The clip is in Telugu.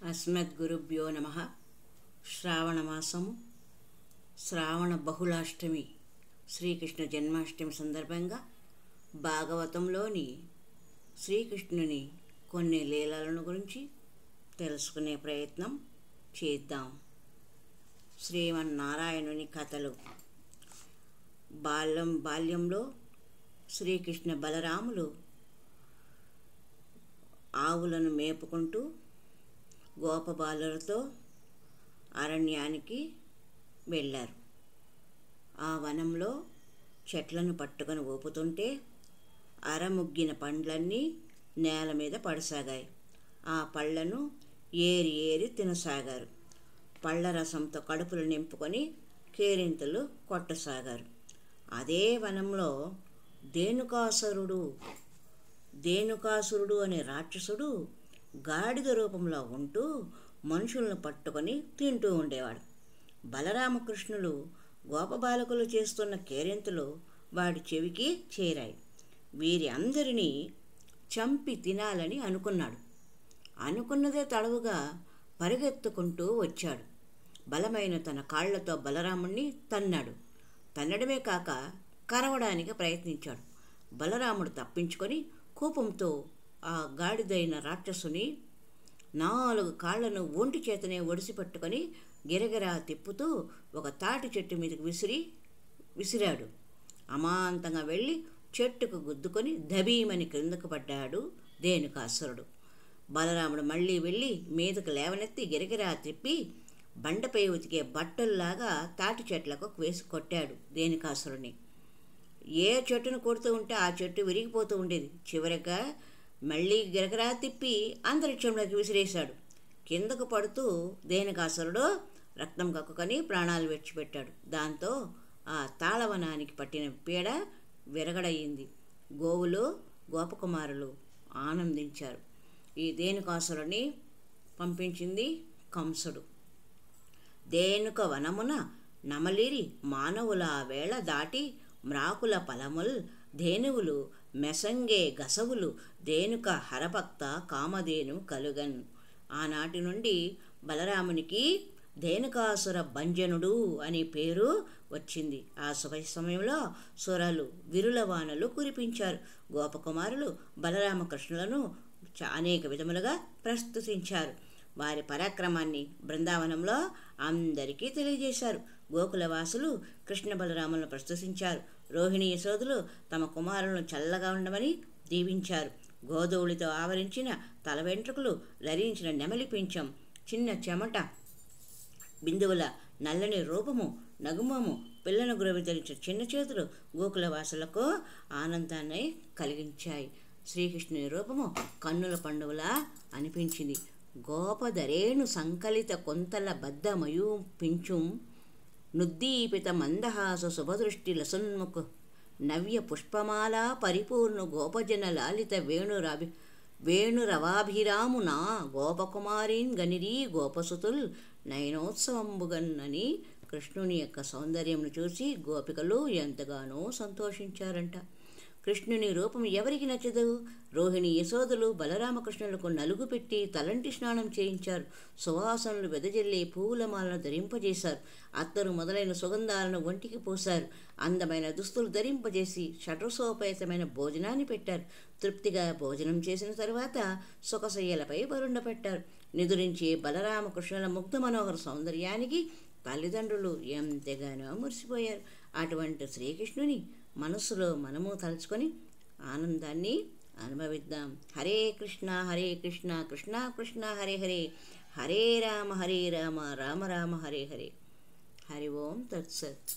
అస్మద్గురుభ్యో నమః. శ్రావణమాసము, శ్రావణ బహుళాష్టమి, శ్రీకృష్ణ జన్మాష్టమి సందర్భంగా భాగవతంలోని శ్రీకృష్ణుని కొన్ని లీలలను గురించి తెలుసుకునే ప్రయత్నం చేద్దాం. శ్రీమన్నారాయణుని కథలు. బాల్యంలో శ్రీకృష్ణ బలరాములు ఆవులను మేపుకుంటూ గోపబాలులతో అరణ్యానికి వెళ్ళారు. ఆ వనంలో చెట్లను పట్టుకొని ఊపుతుంటే అరముగ్గిన పండ్లన్నీ నేల మీద పడసాగాయి. ఆ పళ్లను ఏరి ఏరి తినసాగారు. పళ్ళ రసంతో కడుపులు నింపుకొని కేరింతలు కొట్టసాగారు. అదే వనంలో ధేనుకాసురుడు అనే రాక్షసుడు గాడిద రూపంలో ఉంటూ మనుషులను పట్టుకొని తింటూ ఉండేవాడు. బలరామకృష్ణులు గోపబాలకులు చేస్తున్న కేరింతలు వాడి చెవికి చేరాయి. వీరి అందరినీ చంపి తినాలని అనుకున్నదే తడవుగా పరిగెత్తుకుంటూ వచ్చాడు. బలమైన తన కాళ్లతో బలరాముణ్ణి తన్నడమే కాక కరవడానికి ప్రయత్నించాడు. బలరాముడు తప్పించుకొని కోపంతో ఆ గాడిదైన రాక్షసుని 4 కాళ్లను ఒంటి చేతనే ఒడిసి పట్టుకొని గిరగిరా తిప్పుతూ ఒక తాటి చెట్టు మీదకి విసిరాడు. అమాంతంగా వెళ్ళి చెట్టుకు గుద్దుకొని దబీమని క్రిందకు పడ్డాడు ధేనుకాసురుడు. బలరాముడు మళ్ళీ వెళ్ళి మీదకు లేవనెత్తి గిరగిరా తిప్పి బండపై ఉతికే బట్టల్లాగా తాటి చెట్లకు వేసి కొట్టాడు ధేనుకాసురుడిని. ఏ చెట్టును కొడుతూ ఉంటే ఆ చెట్టు విరిగిపోతూ ఉండేది. చివరిగా మళ్ళీ గిరగిరా తిప్పి అంతరిక్షంలోకి విసిరేశాడు. కిందకు పడుతూ ధేనుకాసురుడు రక్తం కక్కుకొని ప్రాణాలు విడిచిపెట్టాడు. దాంతో ఆ తాళవనానికి పట్టిన పీడ విరగడయింది. గోవులు, గోపకుమారులు ఆనందించారు. ఈ ధేనుకాసురుడిని పంపించింది కంసుడు. ధేనుక వనమున నమలిరి మానవుల వేళ దాటి మ్రాకుల ఫలముల్ ధేనువులు మెసంగే గసవులు ధేనుక హరభక్త కామధేను కలుగన్. ఆనాటి నుండి బలరామునికి ధేనుకాసుర భంజనుడు అనే పేరు వచ్చింది. ఆ శుభ సమయంలో సురలు విరులవానలు కురిపించారు. గోపకుమారులు బలరామకృష్ణులను అనేక విధములుగా ప్రస్తుతించారు. వారి పరాక్రమాన్ని బృందావనంలో అందరికీ తెలియజేశారు. గోకులవాసులు కృష్ణ బలరాములను ప్రశంసించారు. రోహిణి యశోదులు తమ కుమారులను చల్లగా ఉండమని దీవించారు. గోధూళితో ఆవరించిన తల వెంట్రుకలు, ధరించిన నెమలి పింఛం, చిన్న చెమట బిందువుల నల్లని రూపము, నగుమము, పిల్లను గురవి ధరించిన చిన్న చేతులు గోకులవాసులకు ఆనందాన్ని కలిగించాయి. శ్రీకృష్ణుని రూపము కన్నుల పండుగలా అనిపించింది. గోపధరేణు సంకలిత కొంతల బద్ధమయూ పించుం నుద్దీపిత మందహాస శుభదృష్టి లసన్ముఖ నవ్య పుష్పమాల పరిపూర్ణ గోపజన లాలిత వేణురవాభిరామునా గోపకుమారీన్ గనిరీ గోపసుతుల్ నయనోత్సవంబుగన్ అని కృష్ణుని యొక్క సౌందర్యంను చూసి గోపికలు ఎంతగానో సంతోషించారంట. కృష్ణుని రూపం ఎవరికి నచ్చదు? రోహిణి యశోదులు బలరామకృష్ణులకు నలుగు పెట్టి తలంటి స్నానం చేయించారు. సువాసనలు వెదజల్లి పూలమాలను ధరింపజేశారు. అత్తరు మొదలైన సుగంధాలను ఒంటికి పోశారు. అందమైన దుస్తులు ధరింపజేసి షడ్రసోపేతమైన భోజనాన్ని పెట్టారు. తృప్తిగా భోజనం చేసిన తరువాత సుఖశయ్యలపై బరుండపెట్టారు. నిదురించి బలరామకృష్ణుల ముగ్ధ మనోహర సౌందర్యానికి తల్లిదండ్రులు ఎంతగానో మురిసిపోయారు. అటువంటి శ్రీకృష్ణుని మనస్సులో మనము తలుచుకొని ఆనందాన్ని అనుభవిద్దాం. హరే కృష్ణ కృష్ణ కృష్ణ హరే హరే, హరే రామ రామ రామ హరే హరే. హరి ఓం తత్సత్.